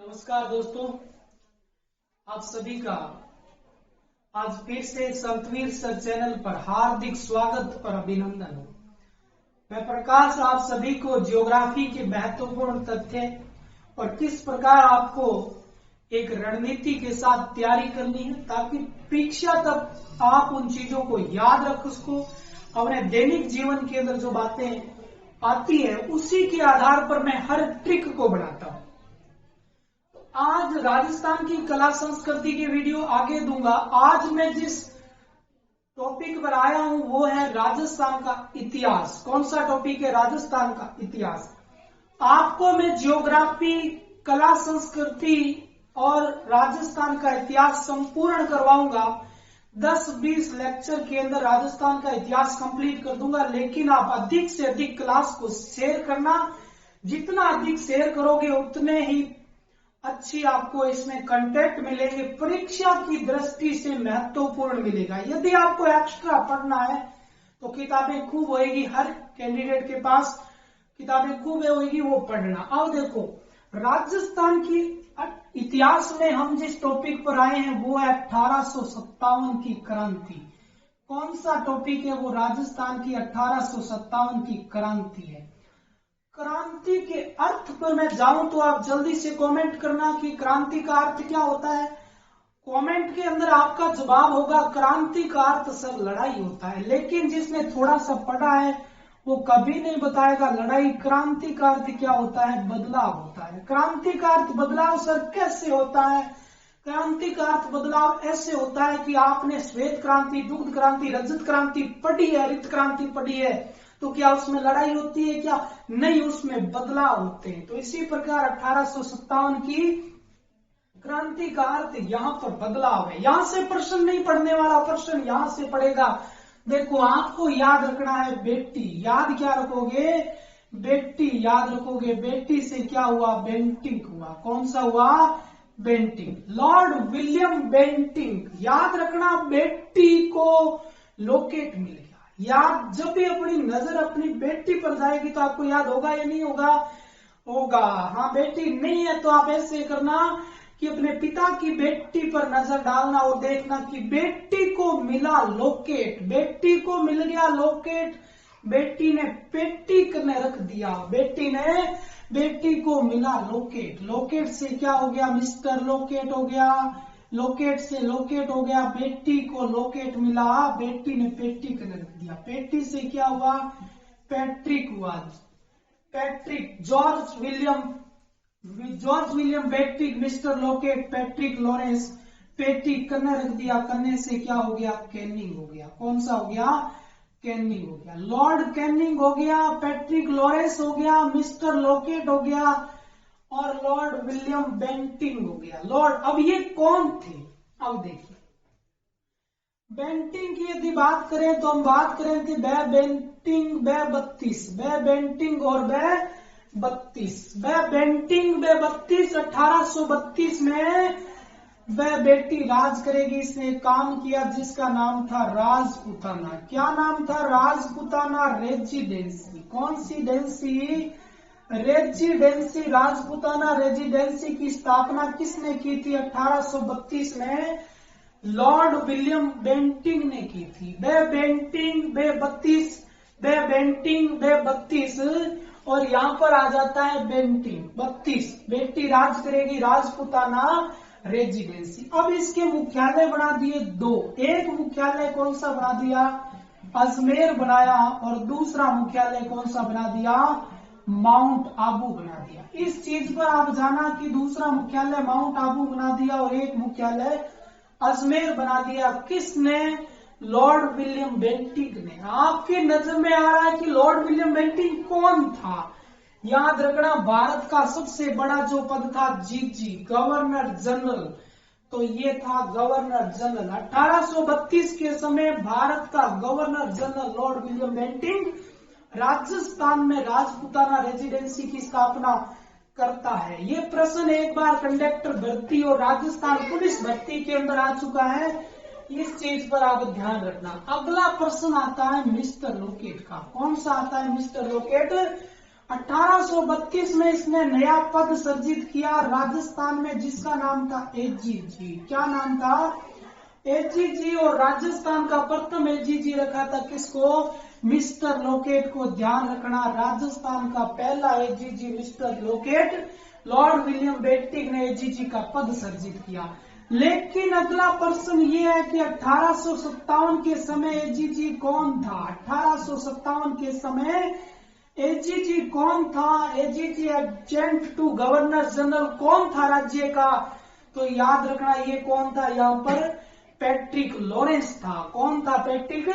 नमस्कार दोस्तों, आप सभी का आज फिर से संतवीर सर चैनल पर हार्दिक स्वागत और अभिनंदन हो। मैं प्रकाश आप सभी को ज्योग्राफी के महत्वपूर्ण तथ्य और किस प्रकार आपको एक रणनीति के साथ तैयारी करनी है ताकि परीक्षा तक आप उन चीजों को याद रख सको। अपने दैनिक जीवन के अंदर जो बातें आती है उसी के आधार पर मैं हर ट्रिक को बनाता हूं। आज राजस्थान की कला संस्कृति के वीडियो आगे दूंगा। आज मैं जिस टॉपिक पर आया हूं वो है राजस्थान का इतिहास। कौन सा टॉपिक है? राजस्थान का इतिहास। आपको मैं ज्योग्राफी, कला संस्कृति और राजस्थान का इतिहास संपूर्ण करवाऊंगा। 10-20 लेक्चर के अंदर राजस्थान का इतिहास कंप्लीट कर दूंगा, लेकिन आप अधिक से अधिक क्लास को शेयर करना। जितना अधिक शेयर करोगे उतने ही अच्छी आपको इसमें कंटेंट मिलेंगे, परीक्षा की दृष्टि से महत्वपूर्ण मिलेगा। यदि आपको एक्स्ट्रा पढ़ना है तो किताबें खूब होएगी, हर कैंडिडेट के पास किताबें खूब होएगी, वो पढ़ना। अब देखो, राजस्थान की इतिहास में हम जिस टॉपिक पर आए हैं वो है 1857 की क्रांति। कौन सा टॉपिक है वो? राजस्थान की 1857 की क्रांति है। क्रांति के अर्थ पर मैं जाऊं तो आप जल्दी से कमेंट करना कि क्रांति का अर्थ क्या होता है। कमेंट के अंदर आपका जवाब होगा क्रांति का अर्थ सर लड़ाई होता है, लेकिन जिसने थोड़ा सा पढ़ा है वो कभी नहीं बताएगा लड़ाई। क्रांति का अर्थ क्या होता है? बदलाव होता है। क्रांति का अर्थ बदलाव सर कैसे होता है? क्रांति का अर्थ बदलाव ऐसे होता है कि आपने श्वेत क्रांति, दुग्ध क्रांति, रजत क्रांति पढ़ी है, हरित क्रांति पढ़ी है, तो क्या उसमें लड़ाई होती है? क्या नहीं, उसमें बदलाव होते हैं। तो इसी प्रकार 1857 की क्रांति का अर्थ यहाँ पर बदलाव है। यहां से प्रश्न नहीं पढ़ने वाला, प्रश्न यहां से पड़ेगा। देखो, आपको याद रखना है बेटी। याद क्या रखोगे? बेटी याद रखोगे। बेटी से क्या हुआ? बेंटिंग हुआ। कौन सा हुआ? बेंटिंग। Lord William Bentinck. याद रखना, बेटी को लॉकेट मिल गया। याद जब भी अपनी नजर अपनी बेटी पर जाएगी तो आपको याद होगा या नहीं होगा? होगा। हाँ, बेटी नहीं है तो आप ऐसे करना कि अपने पिता की बेटी पर नजर डालना और देखना कि बेटी को मिला लॉकेट। बेटी को मिल गया लॉकेट। बेटी ने पेटी करने रख दिया। बेटी को मिला लॉकेट। लॉकेट से क्या हो गया? मिस्टर लॉकेट हो गया। लॉकेट से लॉकेट हो गया। बेटी को लॉकेट मिला, बेटी ने पेटी करने रख दिया। पेटी से क्या हुआ? पैट्रिक हुआ। Patrick, George William Patrick, mister locket, Patrick Lawrence, पेटी करने रख दिया। करने से क्या हो गया? कैनिंग हो गया। कौन सा हो गया? कैनिंग हो गया। लॉर्ड कैनिंग हो गया, पैट्रिक लॉरेंस हो गया, मिस्टर लॉकेट हो गया और लॉर्ड विलियम बेंटिंग हो गया। लॉर्ड, अब ये कौन थे? अब देखिए, बेंटिंग की यदि बात करें तो हम बात करें थे बे बेंटिंग, बे 32, बे बेंटिंग और बे 32। बे बेंटिंग, बे 32, 1832 में वह बेटी राज करेगी। इसने काम किया जिसका नाम था राजपुताना। क्या नाम था? राजपुताना रेजिडेंसी। कौन सी डेंसी? रेजिडेंसी। राजपुताना रेजिडेंसी की स्थापना किसने की थी? 1832 में लॉर्ड विलियम बेंटिंग ने की थी। बे बेंटिंग, बे 32, बे बेंटिंग, बे 32 और यहां पर आ जाता है बेंटिंग 32। बेटी राज करेगी, राजपुताना रेजिडेंसी। अब इसके मुख्यालय बना दिए दो। एक मुख्यालय कौन सा बना दिया? अजमेर बनाया और दूसरा मुख्यालय कौन सा बना दिया? माउंट आबू बना दिया। इस चीज पर आप जाना कि दूसरा मुख्यालय माउंट आबू बना दिया और एक मुख्यालय अजमेर बना दिया। किसने? लॉर्ड विलियम बेंटिंग ने। आपकी नजर में आ रहा है कि लॉर्ड विलियम बेंटिंग कौन था? याद रखना, भारत का सबसे बड़ा जो पद था जीजी, गवर्नर जनरल, तो ये था गवर्नर जनरल। 1832 के समय भारत का governor general Lord William Bentinck Rajasthan में राजपुताना रेजिडेंसी की स्थापना करता है। ये प्रश्न एक बार कंडक्टर भर्ती और राजस्थान पुलिस भर्ती के अंदर आ चुका है। इस चीज पर आप ध्यान रखना। अगला प्रश्न आता है मिस्टर लॉकेट का। कौन सा आता है? Mister locket. 1832 में इसने नया पद सर्जित किया राजस्थान में, जिसका नाम था एजीजी। क्या नाम था? एजीजी। और राजस्थान का प्रथम एजीजी रखा था किसको? मिस्टर लोकेट को। ध्यान रखना, राजस्थान का पहला AGG mister locate, Lord William Bentinck ने एजीजी का पद सर्जित किया। लेकिन अगला प्रश्न ये है कि 1857 के समय एजीजी कौन था? 1857 के समय एजीजी कौन था? एजीजी एडजेंट टू गवर्नर जनरल कौन था राज्य का? तो याद रखना ये कौन था, यहाँ पर पैट्रिक लॉरेंस था। कौन था? Patrick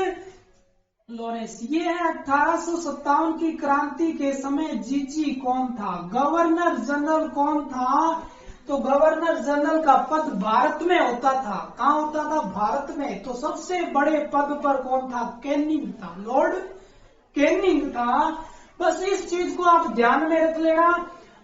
Lawrence. ये है 1857 की क्रांति के समय जीजी कौन था? गवर्नर जनरल कौन था? तो गवर्नर जनरल का पद भारत में होता था। कहाँ होता था? भारत में। तो सबसे बड़े पद पर कौन था? कैनिंग था, लॉर्ड कैनिंग था। बस इस चीज को आप ध्यान में रख लेना।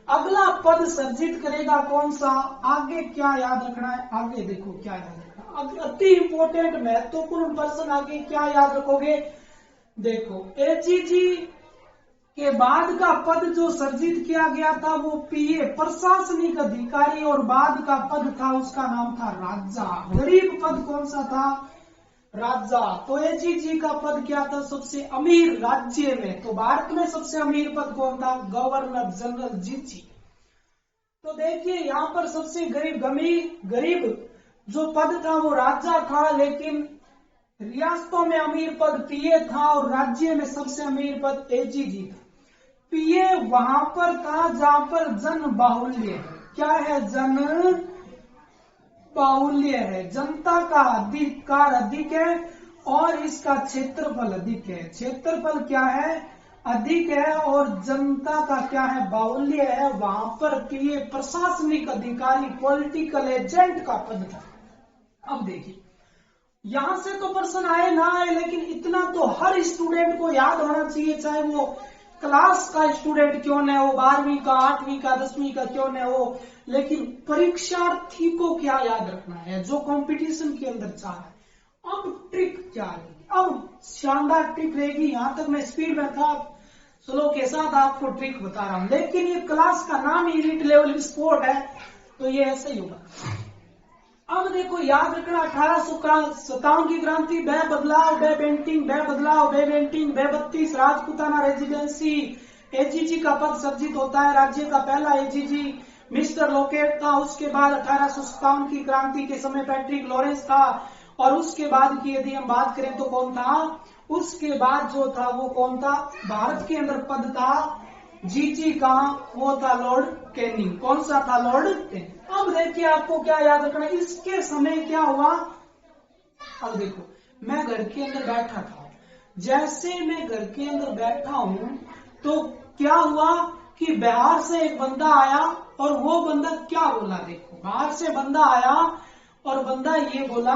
अगला पद सर्जित करेगा कौन सा? आगे क्या याद रखना है? आगे देखो क्या याद रखना, अति इंपोर्टेंट महत्वपूर्ण प्रश्न। आगे क्या याद रखोगे? देखो, एजीजी के बाद का पद जो सर्जित किया गया था वो पीए प्रशासनिक अधिकारी, और बाद का पद था उसका नाम था राजा। गरीब पद कौन सा था? राजा। तो एजीजी का पद क्या था? सबसे अमीर राज्य में। तो भारत में सबसे अमीर पद कौन था? गवर्नर जनरल जीजी। तो देखिए यहाँ पर सबसे गरीब जो पद था वो राजा था, लेकिन रियासतों में अमीर पद पीए था और राज्य में सबसे अमीर पद एजीजी था। पीए वहां पर था जहां पर जन बाहुल्य है। क्या है? जन बाहुल्य है, जनता का अधिकार अधिक है और इसका क्षेत्रफल अधिक है। क्षेत्रफल क्या है? अधिक है और जनता का क्या है? बाहुल्य है। वहां पर पीए प्रशासनिक अधिकारी, पॉलिटिकल एजेंट का पद था। अब देखिए, यहां से तो प्रश्न आए ना आए, लेकिन इतना तो हर स्टूडेंट को याद होना चाहिए, चाहे वो क्लास का स्टूडेंट क्यों न हो, 12वीं का, 8वीं का, 10वीं का क्यों न हो। लेकिन परीक्षार्थी को क्या याद रखना है जो कंपटीशन के अंदर चाह रहा है? अब ट्रिक क्या रहेगी? अब शानदार ट्रिक रहेगी। यहां तक मैं स्पीड में था, स्लो के साथ आपको ट्रिक बता रहा हूं, लेकिन ये क्लास का नाम ही एलिट लेवल स्पोर्ट है, तो ये ऐसे ही होगा। अब देखो, याद रखना, 1857 की क्रांति, बे बदलाव, बे पेंटिंग, बे बदलाव, बे पेंटिंग, बे 32 राजपूताना रेजिडेंसी, एजीजी का पद सर्जित होता है। राज्य का पहला एजीजी मिस्टर लोकेट था। उसके बाद 1857 की क्रांति के समय पैट्रिक लॉरेंस था। और उसके बाद की यदि हम बात करें तो कौन था? उसके बाद जो था वो कौन था? भारत के अंदर पद था जीजी का, वो था लॉर्ड कैनिंग। कौन सा था? Lord Canning. अब देखिए, आपको क्या याद रखना, इसके समय क्या हुआ? अब देखो, मैं घर के अंदर बैठा था, जैसे मैं घर के अंदर बैठा हूं तो क्या हुआ कि बाहर से एक बंदा आया, और वो बंदा क्या बोला? देखो, बाहर से बंदा आया और बंदा ये बोला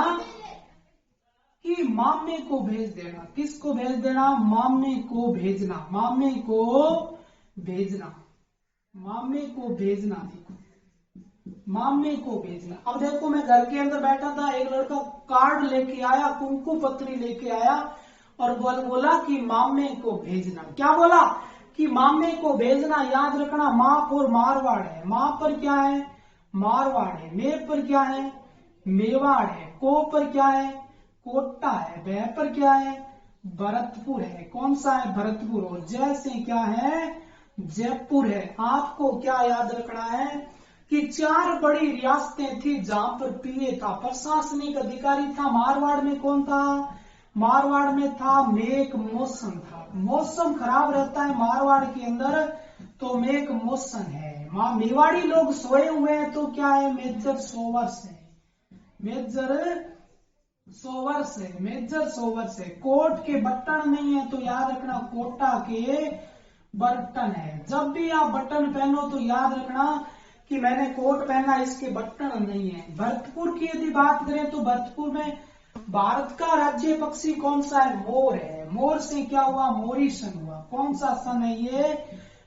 कि मामे को भेज देना। किसको भेज देना? मामे को भेजना, मामे को भेजना, मामे को भेजना, मामे को भेजना। अब देखो, मैं घर के अंदर बैठा था, एक लड़का कार्ड लेके आया, कुंकू पत्री लेके आया और बोला कि मामे को भेजना। क्या बोला? कि मामे को भेजना। याद रखना, माँ पर मारवाड़ है, माँ पर क्या है? मारवाड़ है। मे पर क्या है? मेवाड़ है। को पर क्या है? कोटा है। वह पर क्या है? भरतपुर है। कौन सा है? भरतपुर। और जय से क्या है? जयपुर है। आपको क्या याद रखना है कि 4 बड़ी रियासतें थी जहां पर पीए था, प्रशासनिक अधिकारी था। मारवाड़ में कौन था? मारवाड़ में था मेघ मौसम था। मौसम खराब रहता है मारवाड़ के अंदर, तो मेघ मौसम है। मेवाड़ी लोग सोए हुए हैं, तो क्या है? मेजर सोवर्स है, मेजर सोवर्स है, मेजर सोवर्स है। कोट के बटन नहीं है, तो याद रखना कोटा के बटन है। जब भी आप बटन पहनो तो याद रखना कि मैंने कोट पहना, इसके बटन नहीं है। भरतपुर की यदि बात करें तो भरतपुर में भारत का राज्य पक्षी कौन सा है? मोर है। मोर से क्या हुआ? मोरिसन हुआ। कौन सा सन है ये?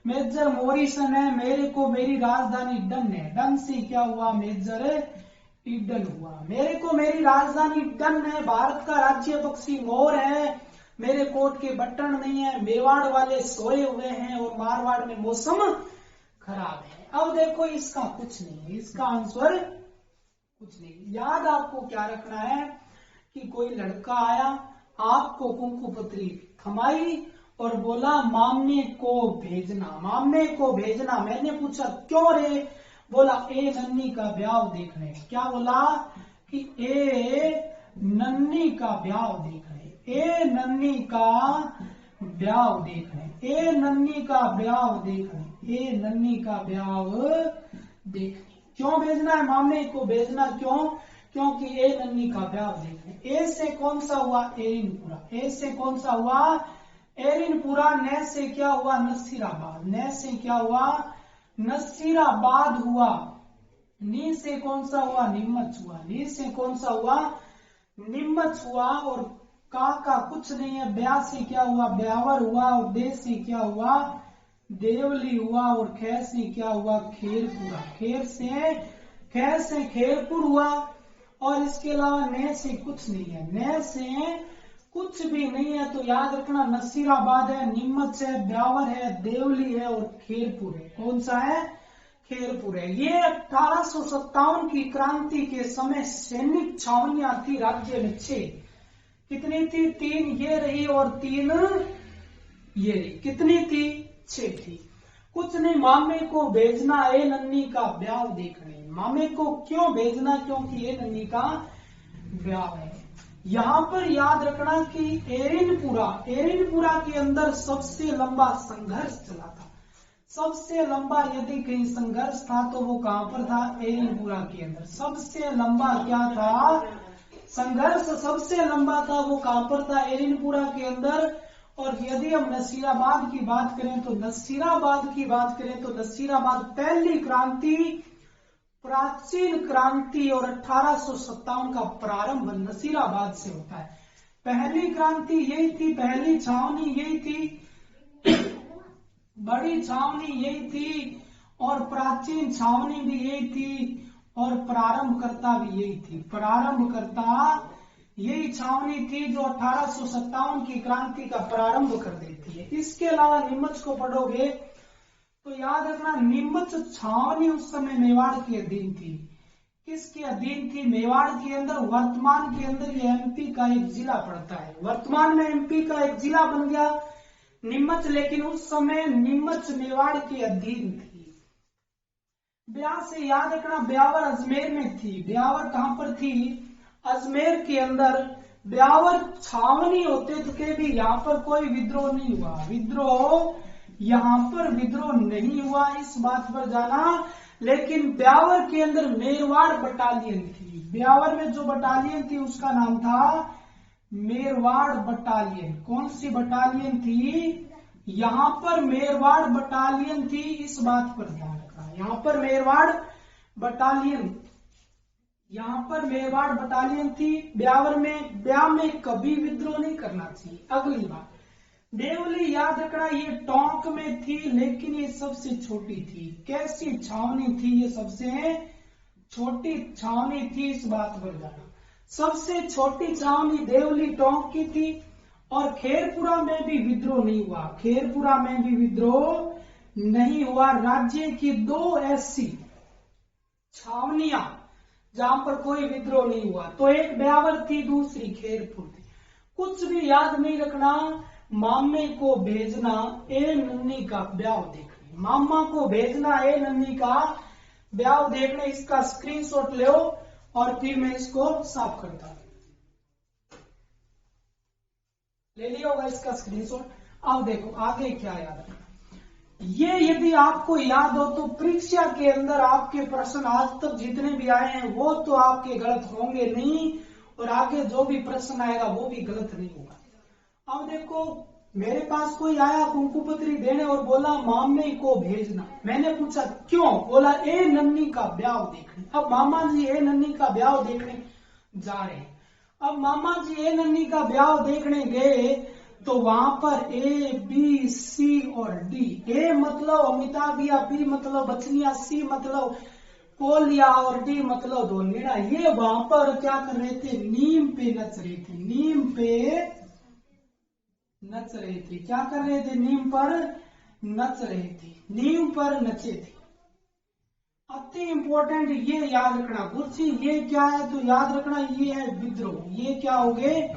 मेजर मोरिसन है। मेरे को मेरी राजधानी डन है। डन से क्या हुआ? मेजर ईडन हुआ। मेरे को मेरी राजधानी डन है। भारत का राज्य पक्षी मोर है। मेरे कोट के बटन नहीं है, मेवाड़ वाले सोए हुए हैं और मारवाड़ में मौसम खराब है। अब देखो इसका कुछ नहीं है, इसका आंसर कुछ नहीं। याद आपको क्या रखना है कि कोई लड़का आया, आपको कुंकू पत्री थमाई और बोला मामने को भेजना, मामने को भेजना। मैंने पूछा क्यों रे? बोला ए नन्नी का ब्याह देखने। क्या बोला? कि ए नन्नी का ब्याह देखने, ए नन्नी का ब्याह देखने, ए नन्नी का ब्याह देखने, ए नन्नी का ब्याह देखने। क्यों भेजना है? मामले को भेजना क्यों? क्योंकि ए नन्नी का ब्याह देखने। ए से कौन सा हुआ? एरिनपुरा। ए से कौन सा हुआ? एरिनपुरा। न से क्या हुआ? नसीराबाद। न से क्या हुआ? नसीराबाद हुआ। नी से कौन सा हुआ? नीमच हुआ। नी से कौन सा हुआ? नीमच हुआ। और का कुछ नहीं है। ब्याह से क्या हुआ? ब्यावर हुआ। और दे से क्या हुआ? देवली हुआ। और खैर से क्या हुआ? खेरपुरा। खैर से खेरपुर हुआ। और इसके अलावा न से कुछ नहीं है, न से कुछ भी नहीं है। तो याद रखना नसीराबाद है, नीमच है, ब्यावर है, देवली है और खेरपुर है। कौन सा है? खेरपुर है। ये 1857 की क्रांति के समय सैनिक छावनियां थी राज्य में 6। कितनी थी? 3 ये रही और 3 ये रही। कितनी थी? 6 थी। कुछ नहीं। मामे को भेजना ए नन्नी का ब्याह देखने। मामे को क्यों भेजना? क्योंकि ए नन्नी का ब्याह है। यहाँ पर याद रखना कि एरिनपुरा के अंदर सबसे लंबा संघर्ष चला था। सबसे लंबा यदि कहीं संघर्ष था तो वो कहां पर था? एरिनपुरा के अंदर। सबसे लंबा क्या था? संघर्ष सबसे लंबा था, वो कहां पर था? एरिनपुरा के अंदर। और यदि हम नसीराबाद की बात करें तो नसीराबाद पहली क्रांति, प्राचीन क्रांति और 1857 का प्रारंभ नसीराबाद से होता है। पहली क्रांति यही थी, पहली छावनी यही थी, बड़ी छावनी यही थी और प्राचीन छावनी भी यही थी और प्रारंभकर्ता भी यही थी। प्रारंभकर्ता यही छावनी थी जो 1857 की क्रांति का प्रारंभ कर देती है। इसके अलावा नीमच को पढ़ोगे तो याद रखना नीमच छावनी उस समय मेवाड़ के अधीन थी। किसके अधीन थी? मेवाड़ के अंदर। वर्तमान के अंदर ये एमपी का एक जिला पड़ता है। वर्तमान में एमपी का एक जिला बन गया नीमच, लेकिन उस समय नीमच मेवाड़ के अधीन थी। ब्याह से याद रखना ब्यावर अजमेर में थी। ब्यावर कहां पर थी? अजमेर के अंदर। ब्यावर छावनी होते थे भी यहाँ पर कोई विद्रोह नहीं हुआ। यहाँ पर विद्रोह नहीं हुआ, इस बात पर जाना। लेकिन ब्यावर के अंदर मेरवाड़ बटालियन थी। ब्यावर में जो बटालियन थी उसका नाम था मेरवाड़ बटालियन। कौन सी बटालियन थी? यहाँ पर मेरवाड़ बटालियन थी, इस बात पर ध्यान रखना। यहाँ पर मेरवाड़ बटालियन थी। ब्यावर में, ब्याह में कभी विद्रोह नहीं करना चाहिए। अगली बात, देवली याद रखना ये टोंक में थी, लेकिन ये सबसे छोटी थी। कैसी छावनी थी? ये सबसे छोटी छावनी थी, इस बात पर जाना। सबसे छोटी छावनी देवली टोंक की थी। और खेरपुरा में भी विद्रोह नहीं हुआ। खेरपुरा में भी विद्रोह नहीं हुआ। राज्य की 2 ऐसी छावनियां जहां पर कोई विद्रोह नहीं हुआ, तो एक ब्यावर थी, दूसरी खेरपुर थी। कुछ भी याद नहीं रखना। मामे को भेजना ए नन्नी का ब्याह देखने। मामा को भेजना ए नन्नी का ब्याह देखने। इसका स्क्रीनशॉट लो और फिर मैं इसको साफ करता हूं। ले लिया होगा इसका स्क्रीनशॉट। अब देखो आगे क्या याद रखना। ये यदि आपको याद हो तो परीक्षा के अंदर आपके प्रश्न आज तक जितने भी आए हैं वो तो आपके गलत होंगे नहीं, और आगे जो भी प्रश्न आएगा वो भी गलत नहीं होगा। अब देखो मेरे पास कोई आया कुंकू पत्री देने और बोला मामे को भेजना। मैंने पूछा क्यों? बोला ए नन्नी का ब्याह देखने। अब मामा जी ए नन्नी का ब्याह देखने जा रहे हैं। अब मामा जी ए नन्नी का ब्याह देखने गए तो वहां पर ए बी सी और डी। ए मतलब अमिताभिया, बी मतलब बचनिया, सी मतलब कोलिया और डी मतलब धोनिया। ये वहां पर क्या कर रहे थे? नीम पे नच रहे थे। नीम पे नच रहे थे। क्या कर रहे थे? नीम पर नच रहे थे, नीम पर नचे थे। अति इंपॉर्टेंट ये याद रखना। गुरुजी ये क्या है? तो याद रखना ये है विद्रोह। ये क्या हो गए?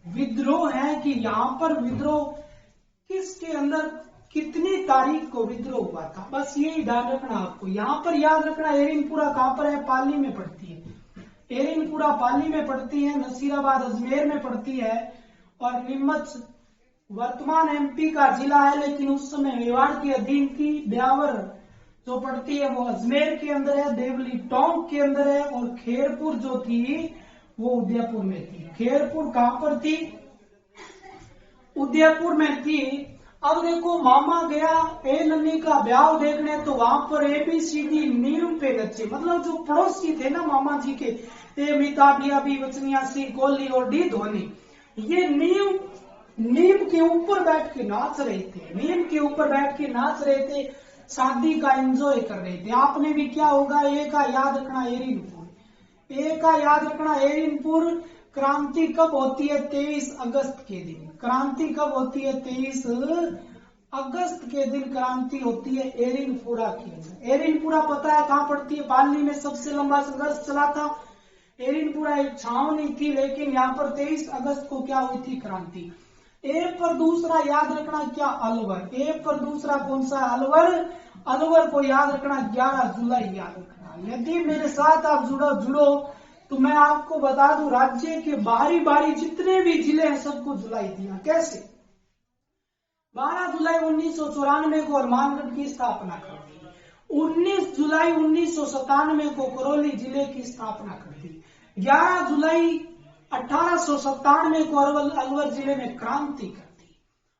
विद्रोह है। कि यहाँ पर विद्रोह किसके अंदर, कितनी तारीख को विद्रोह हुआ था, बस यही ध्यान रखना आपको। यहाँ पर याद रखना एरिनपुरा कहाँ पर है? पाली में पड़ती है। एरिनपुरा पाली में पड़ती है, नसीराबाद अजमेर में पड़ती है, और नीमच वर्तमान एमपी का जिला है, लेकिन उस समय मेवाड़ के अधीन थी। ब्यावर जो पड़ती है वो अजमेर के अंदर है, देवली टोंक के अंदर है, और खेरपुर जो थी वो उदयपुर में थी। खेरपुर कहां पर थी? उदयपुर में थी। अब देखो मामा गया ए नन्नी का ब्याह देखने, तो वहां पर एबीसीडी नीम पे नचे। मतलब जो पड़ोसी थे ना मामा जी के, ए मिताबिया भी वचनिया सिंह कोहली और डी धोनी, ये नीम के ऊपर बैठ के नाच रहे थे। नीम के ऊपर बैठ के नाच रहे थे, शादी का एंजॉय कर रहे थे। आपने भी क्या होगा? ए का याद रखना एरिनपुर। ए का याद रखना एरिनपुर। क्रांति कब होती है? 23 अगस्त के दिन। क्रांति कब होती है? 23 अगस्त के दिन क्रांति होती है एरिनपुरा के अंदर। एरिनपुरा पता है कहाँ पड़ती है? पाली में सबसे लंबा संघर्ष चला था। एरिनपुरा एक छावनी थी, लेकिन यहाँ पर 23 अगस्त को क्या हुई थी? क्रांति। ए पर दूसरा याद रखना क्या? अलवर। ए पर दूसरा कौन सा? अलवर। अलवर को याद रखना 11 जुलाई याद रखना। यदि मेरे साथ आप जुड़ो तो मैं आपको बता दूं, राज्य के बारी जितने भी जिले हैं सबको जुलाई दिया। कैसे? 12 जुलाई 1994 को हनुमानगढ़ की स्थापना कर दी। 19 जुलाई 1997 को करौली जिले की स्थापना कर दी। 11 जुलाई 1897 को अलवर जिले में क्रांति कर दी,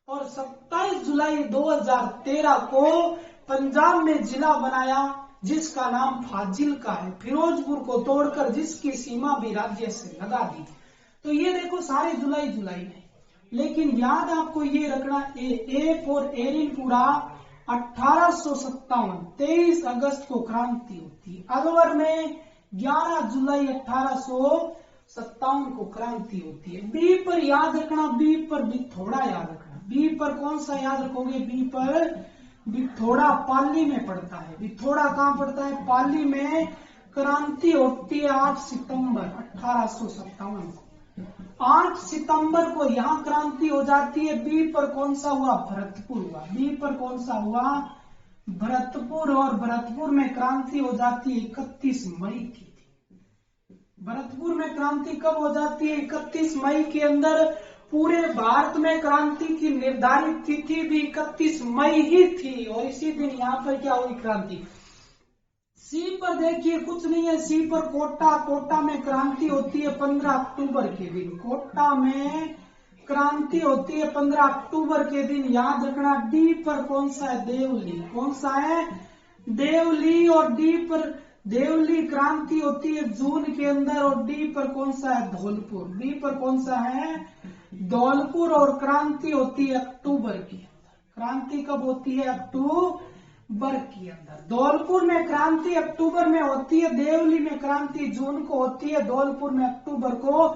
और 27 जुलाई 2013 को पंजाब में जिला बनाया जिसका नाम फाजिल्का है, फिरोजपुर को तोड़कर जिसकी सीमा भी राज्य से लगा दी। तो ये देखो सारे जुलाई में, लेकिन याद आपको ये रखना ए फॉर एरिनपुरा 1857 23 अगस्त को क्रांति होती है। अलवर में 11 जुलाई 1857 को क्रांति होती है। बी पर याद रखना, बी पर बिथोड़ा याद रखना। बी पर कौन सा याद रखोगे? बी पर बिथोड़ा पाली में पड़ता है। बिथोड़ा कहाँ पड़ता है? पाली में। क्रांति होती है 8 सितंबर 1857 को। 8 सितंबर को यहाँ क्रांति हो जाती है। बी पर कौन सा हुआ? भरतपुर हुआ। बी पर कौन सा हुआ? भरतपुर। और भरतपुर में क्रांति हो जाती है 31 मई की। भरतपुर में क्रांति कब हो जाती है? 31 मई के अंदर। पूरे भारत में क्रांति की निर्धारित तिथि भी 31 मई ही थी, और इसी दिन यहाँ पर क्या हुई? क्रांति। सी पर देखिए कुछ नहीं है। सी पर कोटा में क्रांति होती है 15 अक्टूबर के दिन। कोटा में क्रांति होती है 15 अक्टूबर के दिन, याद रखना। डी पर कौन सा है? देवली। कौन सा है? देवली। और डी पर देवली क्रांति होती है जून के अंदर, और डी पर कौन सा है? धौलपुर। डी पर कौन सा है? धौलपुर। और क्रांति होती है अक्टूबर के अंदर। क्रांति कब होती है? अक्टूबर के अंदर। धौलपुर में क्रांति अक्टूबर में होती है, देवली में क्रांति जून को होती है, धौलपुर में अक्टूबर को,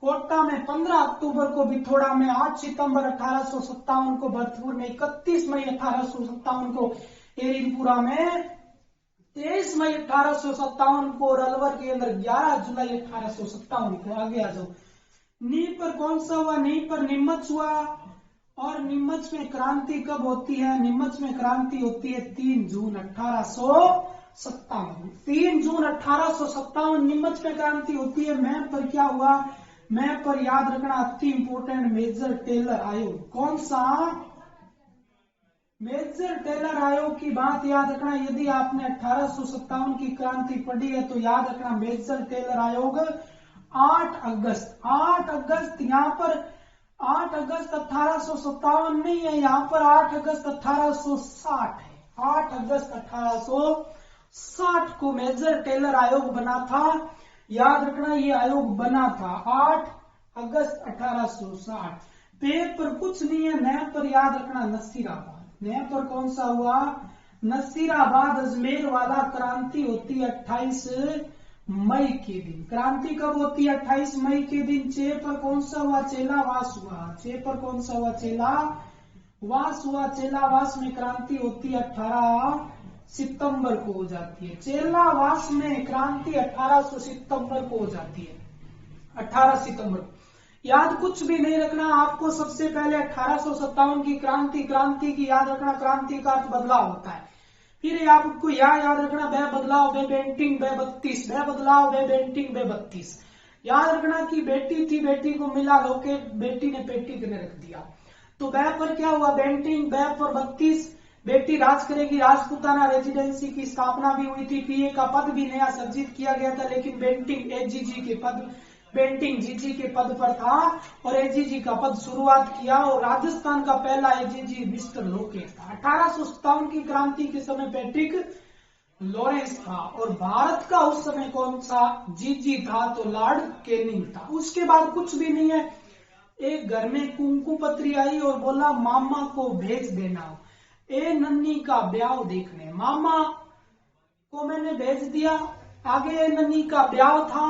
कोटा में 15 अक्टूबर को, बिथोड़ा में 8 सितंबर 1857 को, भरतपुर में 31 मई 1857 को, एरिनपुरा में 23 मई 1857 को, और अलवर के अंदर 11 जुलाई 1857 को। आगे आ जाओ। नी पर कौन सा हुआ? नी पर नीमच हुआ। और नीमच में क्रांति कब होती है? नीमच में क्रांति होती है 3 जून 1857। 3 जून 1857 नीमच में क्रांति होती है। मैप पर क्या हुआ? मैप पर याद रखना अति इंपोर्टेंट, मेजर टेलर आयोग। कौन सा? मेजर टेलर आयोग की बात याद रखना। यदि आपने 1857 की क्रांति पढ़ी है तो याद रखना मेजर टेलर आयोग 8 अगस्त यहाँ पर 8 अगस्त 1857 नहीं है, यहाँ पर 8 अगस्त 1860 है। 8 अगस्त 1860 को मेजर टेलर आयोग बना था। याद रखना ये आयोग बना था 8 अगस्त 1860। पे पर कुछ नहीं है। नया पर याद रखना नसीराबाद। नया पर कौन सा हुआ? नसीराबाद अजमेर वाला। क्रांति होती है 28 मई के दिन। क्रांति कब होती है? 28 मई के दिन। चे पर कौन सा हुआ? चेलावास हुआ। चे पर कौन सा हुआ? चेलावास हुआ। चेलावास में क्रांति होती है 18 सितंबर को हो जाती है। चेलावास में क्रांति 1800 सितंबर को हो जाती है। 18 सितंबर। याद कुछ भी नहीं रखना आपको। सबसे पहले 1857 की क्रांति की याद रखना। क्रांति का अर्थ बदलाव होता है। फिर आपको याद रखना बे बदलाव बे बेंटिंग बे 32, बे बदलाव बे बेंटिंग बे 32। याद रखना कि बेटी थी, बेटी को मिला लोकेट, बेटी ने पेटी के रख दिया। तो बे पर क्या हुआ? बेंटिंग। बे पर 32, बेटी राज करेगी। राजपूताना रेजिडेंसी की स्थापना भी हुई थी। पीए का पद भी नया सर्जित किया गया था, लेकिन बेंटिंग एजीजी के पद, बेंटिंग जीजी के पद पर था और एजीजी का पद शुरुआत किया। और राजस्थान का पहला एजीजी मिस्टर लोकेट था। 1857 की क्रांति के समय पैट्रिक लॉरेंस था और भारत का उस समय कौन सा जीजी था? तो लॉर्ड कैनिंग था। उसके बाद कुछ भी नहीं है। एक घर में कुंकू पत्री आई और बोला मामा को भेज देना ए नन्नी का ब्याह देखने। मामा को मैंने भेज दिया। आगे ए नन्नी का ब्याह था।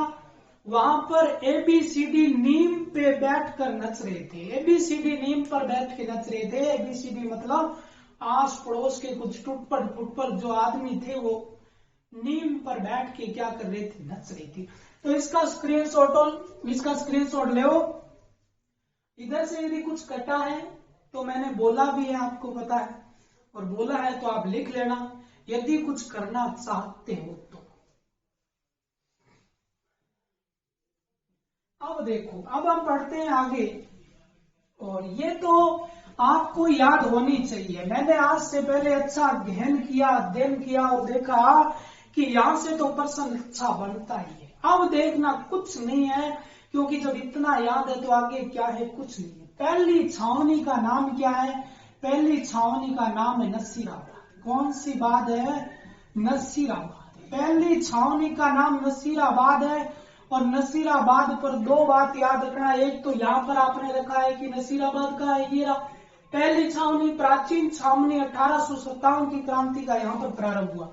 वहां पर एबीसीडी नीम पे बैठकर नच रहे थे। एबीसीडी नीम पर बैठ के नच रहे थे। एबीसीडी मतलब आस पड़ोस के कुछ टुटपर जो आदमी थे वो नीम पर बैठ के क्या कर रहे थे? नच रहे थे। तो इसका स्क्रीनशॉट ले। इधर से यदि कुछ कटा है तो मैंने बोला भी है, आपको पता है, और बोला है तो आप लिख लेना यदि कुछ करना चाहते हो तो। अब देखो, अब हम पढ़ते हैं आगे। और ये तो आपको याद होनी चाहिए। मैंने आज से पहले अच्छा गहन किया, अध्ययन किया और देखा कि यहां से तो प्रश्न अच्छा बनता ही है। अब देखना कुछ नहीं है, क्योंकि जब इतना याद है तो आगे क्या है? कुछ नहीं है। पहली छावनी का नाम क्या है? पहली छावनी का नाम है नसीराबाद। कौन सी बात है? नसीराबाद। पहली छावनी का नाम नसीराबाद है। और नसीराबाद पर दो बात याद रखना। एक तो यहाँ पर आपने रखा है कि नसीराबाद का है, ये रहा पहली छावनी। प्राचीन छावनी 1857 की क्रांति का यहाँ पर प्रारंभ हुआ।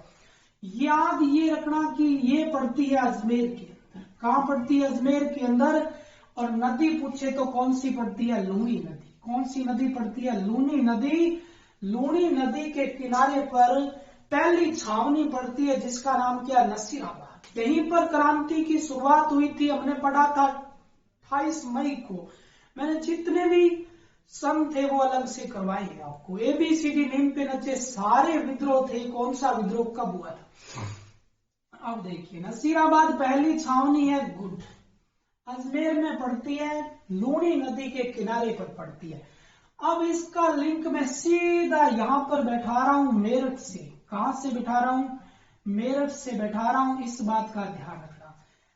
याद ये रखना कि ये पड़ती है अजमेर के अंदर। कहाँ पड़ती है? अजमेर के अंदर। और नदी पूछे तो कौन सी पड़ती है? लूनी नदी। कौन सी नदी पड़ती है? लूनी नदी। लूनी नदी के किनारे पर पहली छावनी पड़ती है, जिसका नाम क्या? नसीराबाद। यहीं पर क्रांति की शुरुआत हुई थी। हमने पढ़ा था 28 मई को। मैंने जितने भी सन थे वो अलग से करवाए हैं आपको। एबीसीडी नीम पे नचे सारे विद्रोह थे। कौन सा विद्रोह कब हुआ था? अब देखिए, नसीराबाद पहली छावनी है गुड, अजमेर में पड़ती है, लूनी नदी के किनारे पर पड़ती है। अब इसका लिंक मैं सीधा यहां पर बैठा रहा हूं मेरठ से। कहां से बैठा रहा हूं? मेरठ से बैठा रहा हूं। इस बात का ध्यान रखना।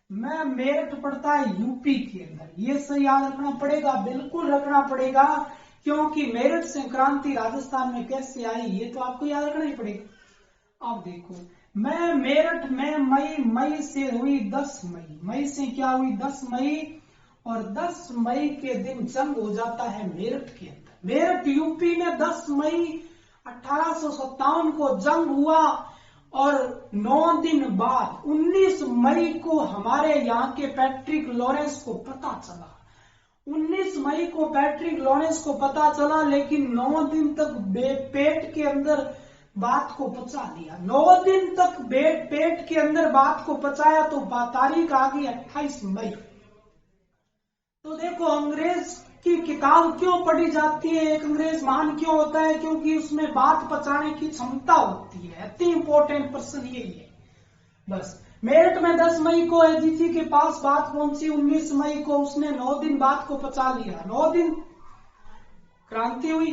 मैं मेरठ पड़ता है यूपी के अंदर। ये सही याद रखना पड़ेगा, बिल्कुल रखना पड़ेगा, क्योंकि मेरठ से क्रांति राजस्थान में कैसे आई ये तो आपको याद रखना ही पड़ेगा। अब देखो, मैं मेरठ में मई से हुई 10 मई। मई से क्या हुई? 10 मई। और 10 मई के दिन जंग हो जाता है मेरठ के अंदर। मेरठ यूपी में 10 मई 1857 को जंग हुआ। और 9 दिन बाद 19 मई को हमारे यहाँ के पैट्रिक लॉरेंस को पता चला। 19 मई को पैट्रिक लॉरेंस को पता चला, लेकिन 9 दिन तक पेट के अंदर बात को पचा लिया। 9 दिन तक पेट के अंदर बात को पचाया तो तारीख आ गई 28 मई। तो देखो, अंग्रेज की किताब क्यों पढ़ी जाती है? एक अंग्रेज महान क्यों होता है? क्योंकि उसमें बात पचाने की क्षमता होती है। अति इंपॉर्टेंट प्रश्न यही है। बस मेरठ में 10 मई को एजीजी के पास बात पहुंची। 19 मई को उसने 9 दिन बात को पचा लिया। 9 दिन क्रांति हुई।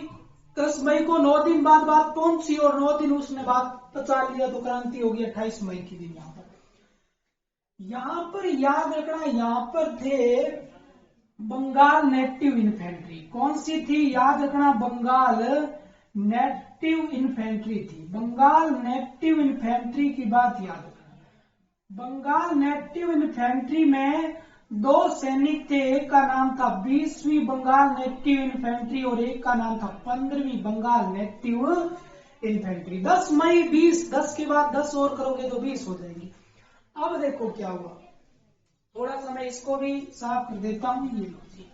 10 मई को 9 दिन बाद बात पहुंची और 9 दिन उसने बात पचा लिया तो क्रांति होगी 28 मई के दिन। यहां पर याद रखना, यहां पर थे बंगाल नेटिव इन्फेंट्री। कौन सी थी? याद रखना, बंगाल नेटिव इन्फेंट्री थी। बंगाल नेटिव इन्फेंट्री की बात याद रखना। बंगाल नेटिव इन्फेंट्री में 2 सैनिक थे। एक का नाम था 20वीं बंगाल नेटिव इन्फेंट्री और एक का नाम था 15वीं बंगाल नेटिव इन्फेंट्री। 10 मई 20, 10 के बाद 10 और करोगे तो 20 हो जाएगी। अब देखो क्या हुआ, थोड़ा सा मैं इसको भी साफ कर देता हूं, ये लो जी।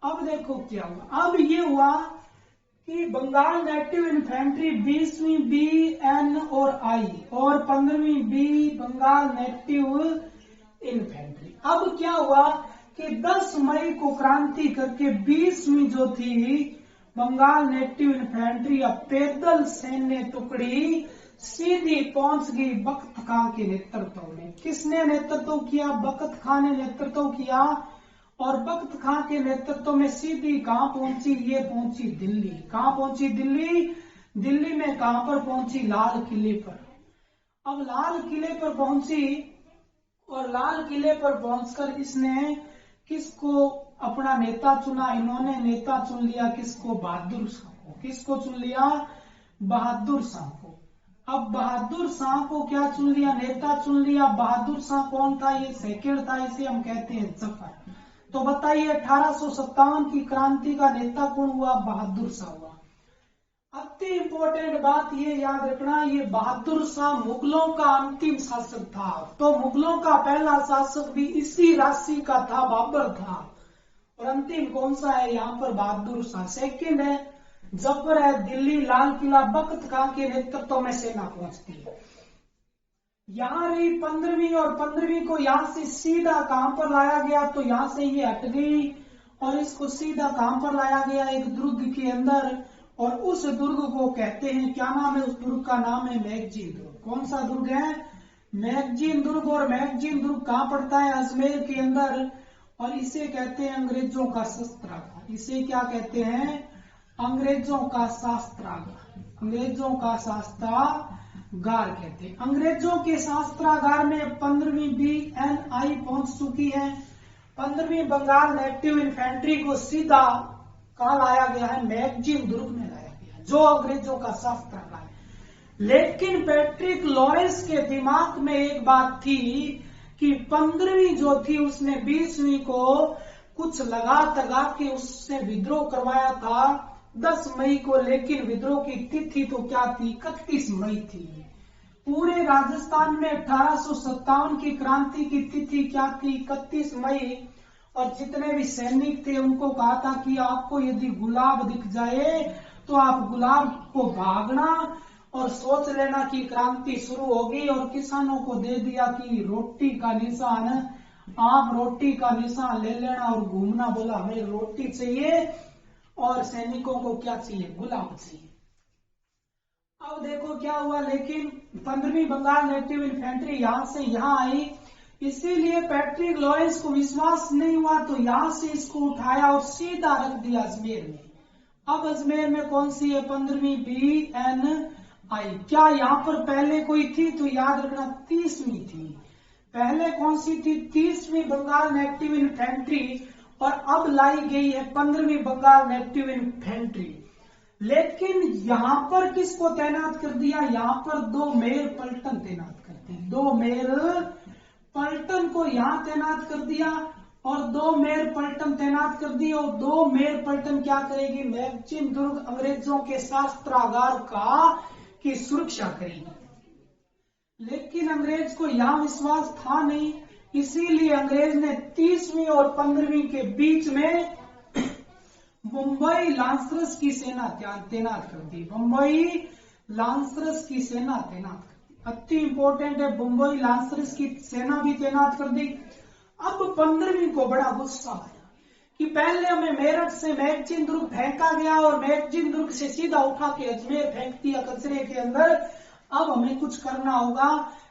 अब देखो क्या हुआ, अब ये हुआ कि बंगाल नेटिव इन्फेंट्री 20वीं BN और I और 15वीं B बंगाल नेटिव इन्फेंट्री। अब क्या हुआ कि 10 मई को क्रांति करके 20वीं जो थी बंगाल नेटिव इन्फेंट्री या पैदल सैन्य टुकड़ी सीधी पहुंच गई बख्त खां के नेतृत्व में। किसने नेतृत्व किया? बख्त खां ने नेतृत्व किया। और बख्त खां के नेतृत्व में सीधी कहां पहुंची? ये पहुंची दिल्ली। कहां पहुंची? दिल्ली। दिल्ली में कहां पर पहुंची? लाल किले पर। अब लाल किले पर पहुंची और लाल किले पर पहुंचकर इसने किसको अपना नेता चुना? इन्होंने नेता चुन लिया किसको? बहादुर शाह को। किसको चुन लिया? बहादुर शाह को। अब बहादुर शाह को क्या चुन लिया? नेता चुन लिया। बहादुर शाह कौन था? ये सेकंड था, इसे हम कहते हैं जफर। तो बताइए 1857 की क्रांति का नेता कौन हुआ? बहादुर शाह हुआ। अति इंपॉर्टेंट बात ये याद रखना, ये बहादुर शाह मुगलों का अंतिम शासक था। तो मुगलों का पहला शासक भी इसी राशि का था, बाबर था। और अंतिम कौन सा है? यहाँ पर बहादुर शाह। सेकंड है जफर है। दिल्ली लाल किला बख्त खां के नेतृत्व में सेना पहुंचती है। यहां रही 15वीं और 15वीं को यहां से सीधा कहां पर लाया गया? तो यहां से ये हट गई और इसको सीधा कहां पर लाया गया? एक दुर्ग के अंदर। और उस दुर्ग को कहते हैं, क्या नाम है उस दुर्ग का? नाम है मैगजीन दुर्ग। कौन सा दुर्ग है? मैगजीन दुर्ग। और मैगजीन दुर्ग कहां पड़ता है? अजमेर के अंदर। और इसे कहते हैं अंग्रेजों का शस्त्रागार। इसे क्या कहते हैं? अंग्रेजों का शस्त्रागार। अंग्रेजों का शस्त्रागार कहते हैं। अंग्रेजों के शस्त्रागार में 15वीं BNI पहुंच चुकी है। 15वीं बंगाल नेटिव इन्फेंट्री को सीधा कहां लाया गया है? मैगजीन दुर्ग में लाया गया, जो अंग्रेजों का शस्त्रागार है। लेकिन पैट्रिक लॉरेंस के दिमाग में एक बात थी कि 15वीं जो थी उसने 20वीं को कुछ लगा तगा के उससे विद्रोह करवाया था 10 मई को। लेकिन विद्रोह की तिथि तो क्या थी? 31 मई थी। पूरे राजस्थान में 1857 की क्रांति की तिथि क्या थी? 31 मई। और जितने भी सैनिक थे उनको कहा था कि आपको यदि गुलाब दिख जाए तो आप गुलाब को भागना और सोच लेना कि क्रांति शुरू होगी। और किसानों को दे दिया कि रोटी का निशान, आप रोटी का निशान ले लेना और घूमना। बोला हमें रोटी चाहिए और सैनिकों को क्या चाहिए? गुलाब चाहिए। अब देखो क्या हुआ, लेकिन 15वीं बंगाल नेटिव इन्फेंट्री यहां से यहां आई, इसीलिए पैट्रिक लॉरेंस को विश्वास नहीं हुआ तो यहां से इसको उठाया और सीधा रख दिया अजमेर में। अब अजमेर में कौन सी है? 15वीं BNI। क्या यहां पर पहले कोई थी? तो याद रखना 30वीं थी। पहले कौन सी थी? 30वीं बंगाल नेटिव इन्फेंट्री। और अब लाई गई है 15वीं बंगाल नेटिव इन्फेंट्री। लेकिन यहां पर किसको तैनात कर दिया? यहां पर 2 मेयर पलटन तैनात करते हैं। 2 मेयर पलटन को यहां तैनात कर दिया और 2 मेयर पलटन तैनात कर दी। और 2 मेयर पलटन क्या करेगी? मैगजीन दुर्ग अंग्रेजों के शस्त्रागार की सुरक्षा करेगी। लेकिन अंग्रेज को यहां विश्वास था नहीं, इसीलिए अंग्रेज ने 30वीं और 15वीं के बीच में मुंबई लांसर्स की सेना तैनात कर दी। मुंबई लांसर्स की सेना तैनात कर दी। अति इंपॉर्टेंट है, मुंबई लांसर्स की सेना भी तैनात कर दी। अब 15वीं को बड़ा गुस्सा आया कि पहले हमें मेरठ से मैगजीन दुर्ग फेंका गया और मैगजीन दुर्ग से सीधा उठा के अजमेर फेंक दिया कचरे के अंदर। अब हमें कुछ करना होगा।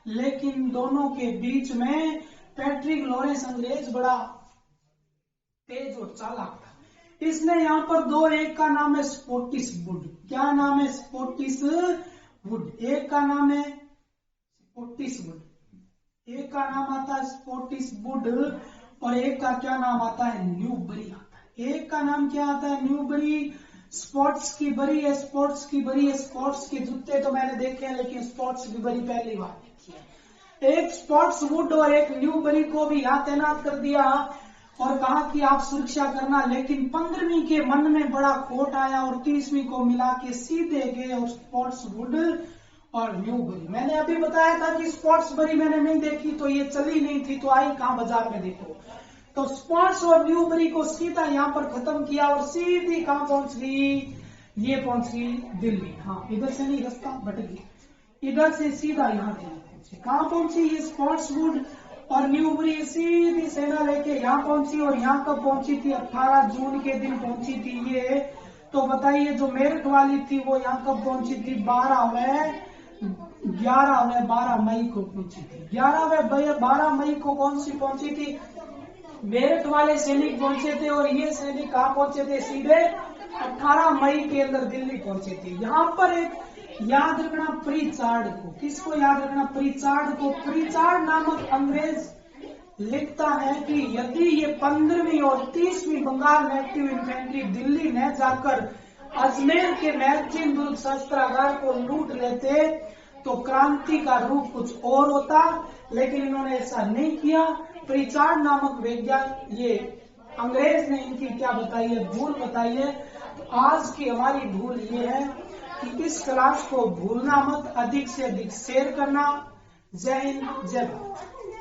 लेकिन दोनों के बीच में पैट्रिक लॉरेंस अंग्रेज बड़ा तेज और चालाक था। इसने यहां पर 2, एक का नाम है स्पोर्टिसवुड। क्या नाम है? स्पोर्टिसवुड। एक का नाम है स्पोर्टिसवुड, एक का नाम आता है स्पोर्टिसवुड और एक का क्या नाम आता है? न्यूबरी आता है। एक का नाम क्या आता है? न्यूबरी। स्पोर्ट्स की बरी है, स्पोर्ट्स की बरी है। स्पोर्ट्स के जूते तो मैंने देखे हैं लेकिन स्पोर्ट्स की बरी पहली बार देखी है। एक स्पोर्ट्सवुड और एक न्यूबरी को भी यहां तैनात कर दिया और कहा कि आप सुरक्षा करना। लेकिन 15वीं के मन में बड़ा खोट आया और 30वीं को मिला के सीधे गए और स्पोर्ट्सवुड और न्यूबरी। मैंने अभी बताया था कि स्पॉट्सबरी मैंने नहीं देखी तो ये चली नहीं थी, तो आई कहां बाजार में देखो। तो स्पॉट्स और न्यूबरी को सीधा यहाँ पर खत्म किया और सीधी कहां पहुंच गई, ये पहुंच गई दिल्ली। हाँ, इधर से नहीं, रास्ता भटक गई, इधर से सीधा यहाँ पहुंची। कहां पहुंची ये स्पॉट्सवुड और न्यूबरी, सीधी सेना लेके यहाँ पहुंची। और यहाँ कब पहुंची थी, 18 जून के दिन पहुंची थी ये। तो बताइए जो मेरठ वाली थी वो यहाँ कब पहुंची थी, 12 मई को पहुंची थी। 12 मई को कौन सी पहुंची थी, मेरठ वाले सैनिक पहुंचे थे। और ये सैनिक कहां पहुंचे थे, सीधे 18 मई के अंदर दिल्ली पहुंचे थे। यहाँ पर एक याद रखना प्रीचार्ड को, किसको याद रखना, प्रीचार्ड को। प्रीचार्ड नामक अंग्रेज लिखता है कि यदि ये 15वीं और 30वीं बंगाल नेटिव इन्फेंट्री दिल्ली न जाकर अजमेर के मैगजीन दुर्ग शस्त्रागार को लूट लेते तो क्रांति का रूप कुछ और होता, लेकिन इन्होंने ऐसा नहीं किया। प्रीचार्ड नामक वैज्ञानिक, ये अंग्रेज ने इनकी क्या बताई है, भूल बताई है। तो आज की हमारी भूल ये है कि इस क्लास को भूलना मत, अधिक से अधिक शेयर करना। जय हिंद, जय भारत।